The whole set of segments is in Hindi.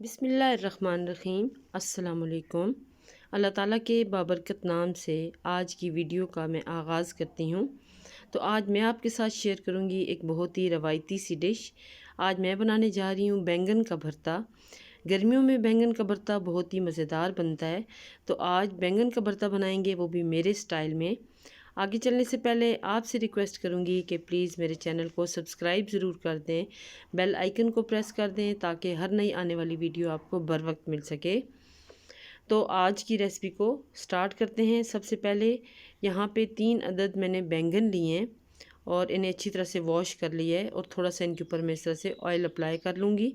बिस्मिल्लाहिर्रहमानिर्रहीम। अस्सलामुअलैकुम। अल्लाह ताला के बाबरकत नाम से आज की वीडियो का मैं आगाज़ करती हूँ। तो आज मैं आपके साथ शेयर करूँगी एक बहुत ही रवायती सी डिश। आज मैं बनाने जा रही हूँ बैंगन का भरता। गर्मियों में बैंगन का भरता बहुत ही मज़ेदार बनता है। तो आज बैंगन का भरता बनाएंगे, वो भी मेरे स्टाइल में। आगे चलने से पहले आपसे रिक्वेस्ट करूंगी कि प्लीज़ मेरे चैनल को सब्सक्राइब ज़रूर कर दें, बेल आइकन को प्रेस कर दें ताकि हर नई आने वाली वीडियो आपको बर वक्त मिल सके। तो आज की रेसिपी को स्टार्ट करते हैं। सबसे पहले यहाँ पे 3 अदद मैंने बैंगन लिए हैं और इन्हें अच्छी तरह से वॉश कर लिया है और थोड़ा सा इनके ऊपर मैं इस तरह से ऑयल अप्लाई कर लूँगी।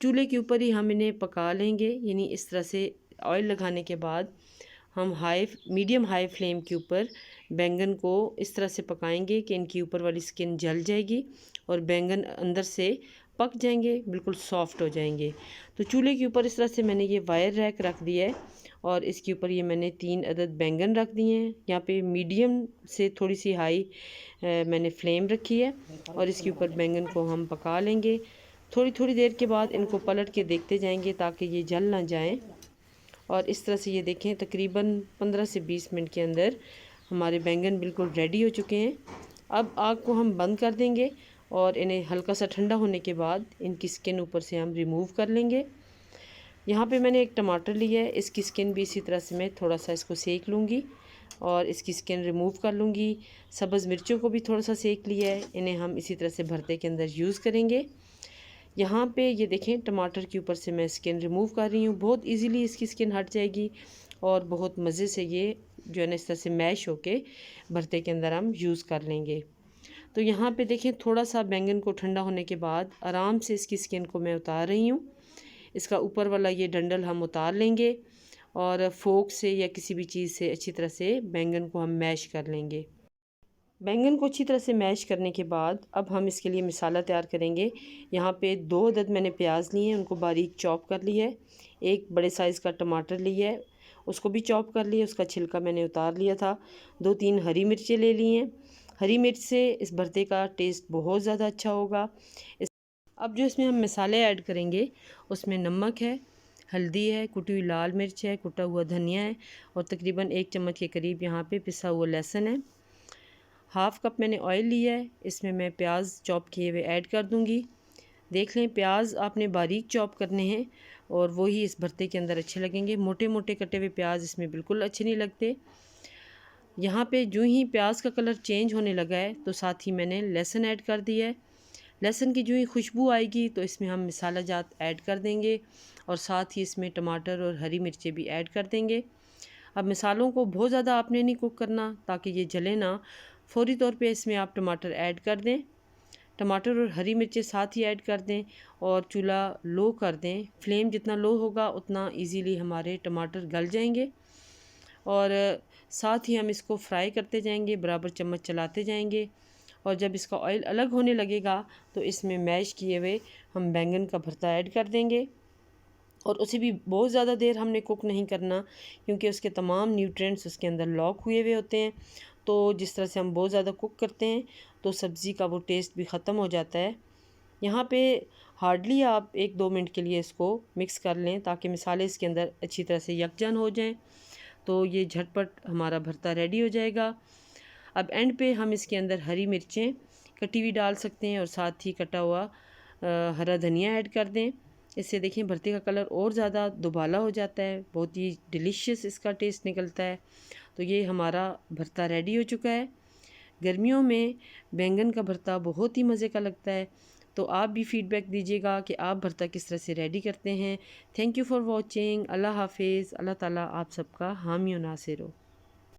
चूल्हे के ऊपर ही हम इन्हें पका लेंगे, यानी इस तरह से ऑयल लगाने के बाद हम मीडियम हाई फ्लेम के ऊपर बैंगन को इस तरह से पकाएंगे कि इनकी ऊपर वाली स्किन जल जाएगी और बैंगन अंदर से पक जाएंगे, बिल्कुल सॉफ्ट हो जाएंगे। तो चूल्हे के ऊपर इस तरह से मैंने ये वायर रैक रख दिया है और इसके ऊपर ये मैंने 3 अदद बैंगन रख दिए हैं। यहाँ पे मीडियम से थोड़ी सी हाई मैंने फ्लेम रखी है और इसके ऊपर बैंगन को हम पका लेंगे। थोड़ी थोड़ी देर के बाद इनको पलट के देखते जाएंगे ताकि ये जल ना जाएं। और इस तरह से ये देखें, तकरीबन 15 से 20 मिनट के अंदर हमारे बैंगन बिल्कुल रेडी हो चुके हैं। अब आग को हम बंद कर देंगे और इन्हें हल्का सा ठंडा होने के बाद इनकी स्किन ऊपर से हम रिमूव कर लेंगे। यहाँ पे मैंने एक टमाटर लिया है, इसकी स्किन भी इसी तरह से मैं थोड़ा सा इसको सेक लूँगी और इसकी स्किन रिमूव कर लूँगी। सब्ज़ मिर्चों को भी थोड़ा सा सेक लिया है, इन्हें हम इसी तरह से भरते के अंदर यूज़ करेंगे। यहाँ पे ये देखें, टमाटर के ऊपर से मैं स्किन रिमूव कर रही हूँ। बहुत इजीली इसकी स्किन हट जाएगी और बहुत मज़े से ये जो है ना इस तरह से मैश होके भरते के अंदर हम यूज़ कर लेंगे। तो यहाँ पे देखें, थोड़ा सा बैंगन को ठंडा होने के बाद आराम से इसकी स्किन को मैं उतार रही हूँ। इसका ऊपर वाला ये डंडल हम उतार लेंगे और फोक से या किसी भी चीज़ से अच्छी तरह से बैंगन को हम मैश कर लेंगे। बैंगन को अच्छी तरह से मैश करने के बाद अब हम इसके लिए मसाला तैयार करेंगे। यहाँ पे 2 अदद मैंने प्याज लिए हैं, उनको बारीक चॉप कर लिया है। एक बड़े साइज़ का टमाटर लिया है, उसको भी चॉप कर लिया, उसका छिलका मैंने उतार लिया था। 2-3 हरी मिर्चें ले ली हैं। हरी मिर्च से इस भरते का टेस्ट बहुत ज़्यादा अच्छा होगा। अब जो इसमें हम मसाले ऐड करेंगे उसमें नमक है, हल्दी है, कुटी हुई लाल मिर्च है, कुटा हुआ धनिया है और तकरीबन 1 चम्मच के करीब यहाँ पे पिसा हुआ लहसुन है। हाफ़ कप मैंने ऑयल लिया है, इसमें मैं प्याज चॉप किए हुए ऐड कर दूंगी। देख लें, प्याज आपने बारीक चॉप करने हैं और वो ही इस भरते के अंदर अच्छे लगेंगे। मोटे मोटे कटे हुए प्याज इसमें बिल्कुल अच्छे नहीं लगते। यहाँ पे जो ही प्याज का कलर चेंज होने लगा है तो साथ ही मैंने लहसुन ऐड कर दिया है। लहसुन की जो ही खुशबू आएगी तो इसमें हम मसाला जात ऐड कर देंगे और साथ ही इसमें टमाटर और हरी मिर्चें भी ऐड कर देंगे। अब मसालों को बहुत ज़्यादा आपने नहीं कुक करना ताकि ये जले ना। फ़ौरी तौर पे इसमें आप टमाटर ऐड कर दें, टमाटर और हरी मिर्चें साथ ही ऐड कर दें और चूल्हा लो कर दें। फ्लेम जितना लो होगा उतना इजीली हमारे टमाटर गल जाएंगे और साथ ही हम इसको फ्राई करते जाएंगे, बराबर चम्मच चलाते जाएंगे और जब इसका ऑयल अलग होने लगेगा तो इसमें मैश किए हुए हम बैंगन का भरता ऐड कर देंगे और उसे भी बहुत ज़्यादा देर हमने कुक नहीं करना क्योंकि उसके तमाम न्यूट्रिएंट्स उसके अंदर लॉक हुए हुए होते हैं। तो जिस तरह से हम बहुत ज़्यादा कुक करते हैं तो सब्ज़ी का वो टेस्ट भी ख़त्म हो जाता है। यहाँ पे हार्डली आप 1-2 मिनट के लिए इसको मिक्स कर लें ताकि मसाले इसके अंदर अच्छी तरह से यकजान हो जाएं। तो ये झटपट हमारा भरता रेडी हो जाएगा। अब एंड पे हम इसके अंदर हरी मिर्चें कटी हुई डाल सकते हैं और साथ ही कटा हुआ हरा धनिया ऐड कर दें। इससे देखें, भरते का कलर और ज़्यादा दुबाला हो जाता है, बहुत ही डिलीशियस इसका टेस्ट निकलता है। तो ये हमारा भरता रेडी हो चुका है। गर्मियों में बैंगन का भरता बहुत ही मज़े का लगता है। तो आप भी फीडबैक दीजिएगा कि आप भरता किस तरह से रेडी करते हैं। Thank you for watching. अल्लाह हाफिज़। अल्लाह ताला आप सबका हामी और नासिर हो।